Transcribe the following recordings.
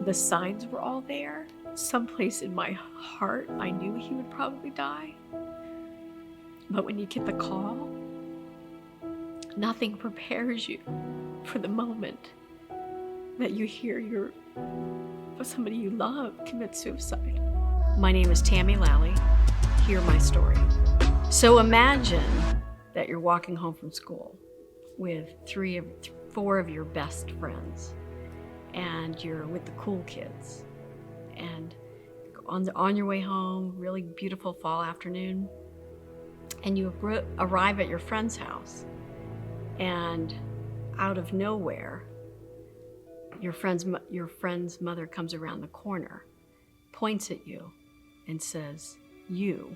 The signs were all there. Someplace in my heart, I knew he would probably die. But when you get the call, nothing prepares you for the moment that you hear somebody you love commit suicide. My name is Tammy Lally. Hear my story. So imagine that you're walking home from school with four of your best friends, and you're with the cool kids, and on your way home, really beautiful fall afternoon, and you arrive at your friend's house, and out of nowhere, your friend's mother comes around the corner, points at you, and says, "You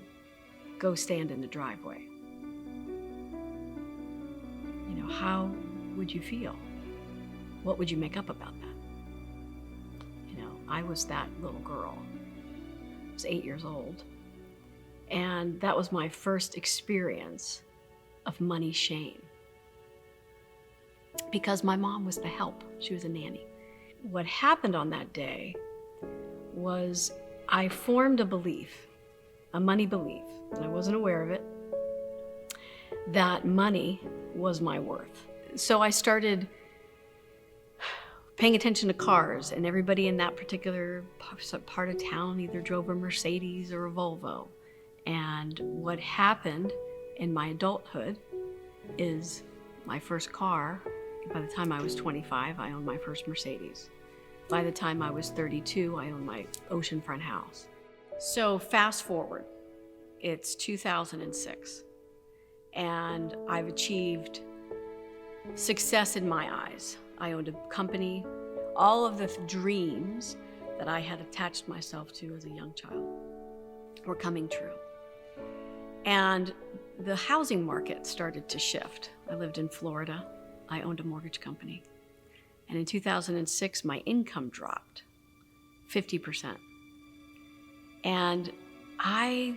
go stand in the driveway." You know, how would you feel? What would you make up about that? You know, I was that little girl. I was 8 years old. And that was my first experience of money shame. Because my mom was the help. She was a nanny. What happened on that day was I formed a belief, a money belief, and I wasn't aware of it, that money was my worth. So I started paying attention to cars, and everybody in that particular part of town either drove a Mercedes or a Volvo. And what happened in my adulthood is my first car, by the time I was 25, I owned my first Mercedes. By the time I was 32, I owned my oceanfront house. So fast forward, it's 2006, and I've achieved success in my eyes. I owned a company. All of the dreams that I had attached myself to as a young child were coming true. And the housing market started to shift. I lived in Florida. I owned a mortgage company. And in 2006, my income dropped 50%. And I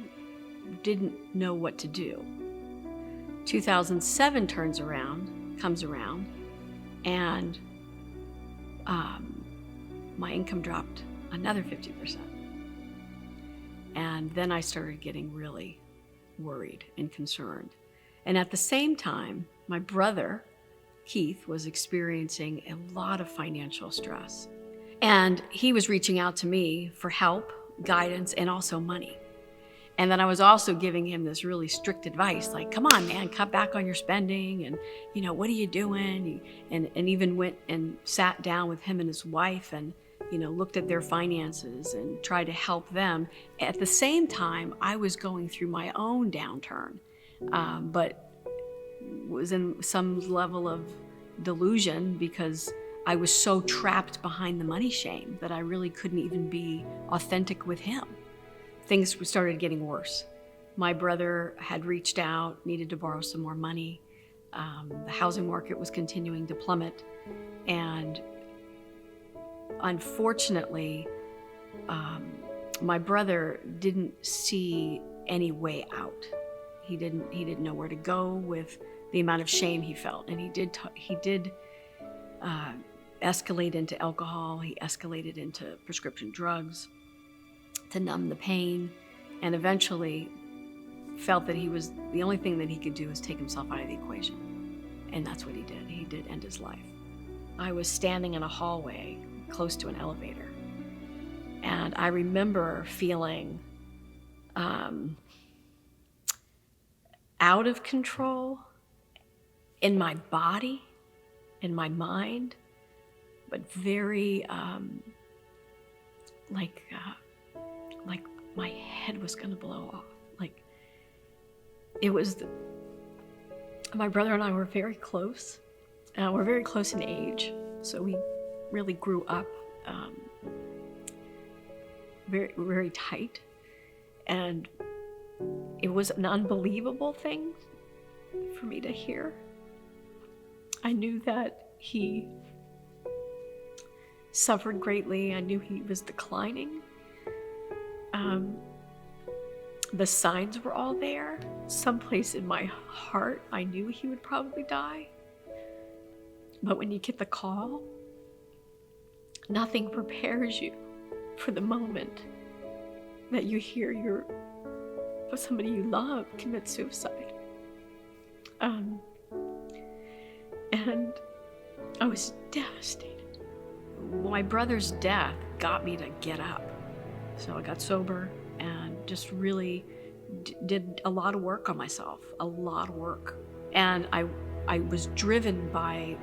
didn't know what to do. 2007 comes around, and my income dropped another 50%. And then I started getting really worried and concerned. And at the same time, my brother, Keith, was experiencing a lot of financial stress. And he was reaching out to me for help, guidance, and also money. And then I was also giving him this really strict advice, like, come on, man, cut back on your spending. And, you know, what are you doing? And even went and sat down with him and his wife and, you know, looked at their finances and tried to help them. At the same time, I was going through my own downturn, but was in some level of delusion because I was so trapped behind the money shame that I really couldn't even be authentic with him. Things started getting worse. My brother had reached out, needed to borrow some more money. The housing market was continuing to plummet. And unfortunately, my brother didn't see any way out. He didn't know where to go with the amount of shame he felt. And he did escalate into alcohol. He escalated into prescription drugs to numb the pain, and eventually felt that the only thing that he could do was take himself out of the equation. And that's what he did. He did end his life. I was standing in a hallway close to an elevator, and I remember feeling out of control in my body, in my mind, but very like my head was gonna blow off. Like it was. My brother and I were very close. We're very close in age, so we really grew up very, very tight. And it was an unbelievable thing for me to hear. I knew that he suffered greatly. I knew he was declining. The signs were all there. Someplace in my heart, I knew he would probably die. But when you get the call, Nothing prepares you for the moment that you hear somebody you love commit suicide. And I was devastated. My brother's death got me to get up. So I got sober and just really did a lot of work on myself, a lot of work. And I was driven by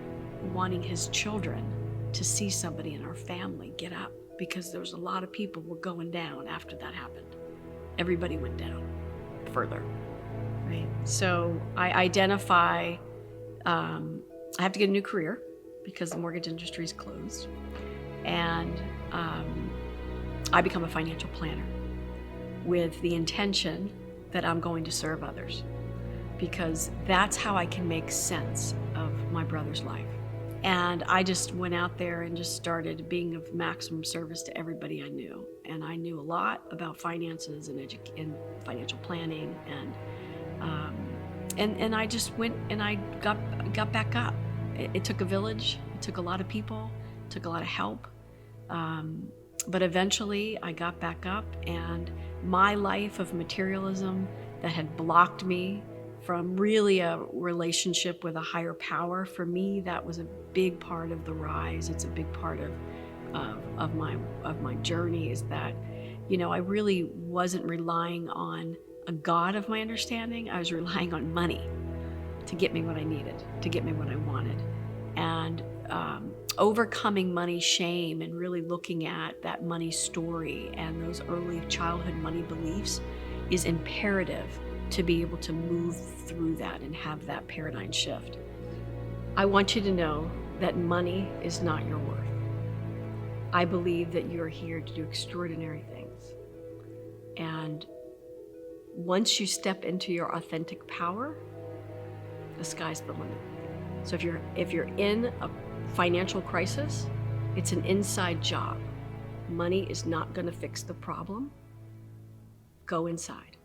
wanting his children to see somebody in our family get up, because there was a lot of people were going down after that happened. Everybody went down further, right? So I identify, I have to get a new career because the mortgage industry is closed. And I become a financial planner with the intention that I'm going to serve others, because that's how I can make sense of my brother's life. And I just went out there and just started being of maximum service to everybody I knew. And I knew a lot about finances and financial planning, and I just went and I got back up. It took a village. It took a lot of people. It took a lot of help. But eventually I got back up, and my life of materialism that had blocked me from really a relationship with a higher power, for me, that was a big part of the rise. It's a big part of my journey, is that, I really wasn't relying on a God of my understanding. I was relying on money to get me what I needed, to get me what I wanted. And overcoming money shame and really looking at that money story and those early childhood money beliefs is imperative to be able to move through that and have that paradigm shift. I want you to know that money is not your worth. I believe that you're here to do extraordinary things. And once you step into your authentic power, the sky's the limit. So if you're in a financial crisis, it's an inside job. Money is not going to fix the problem. Go inside.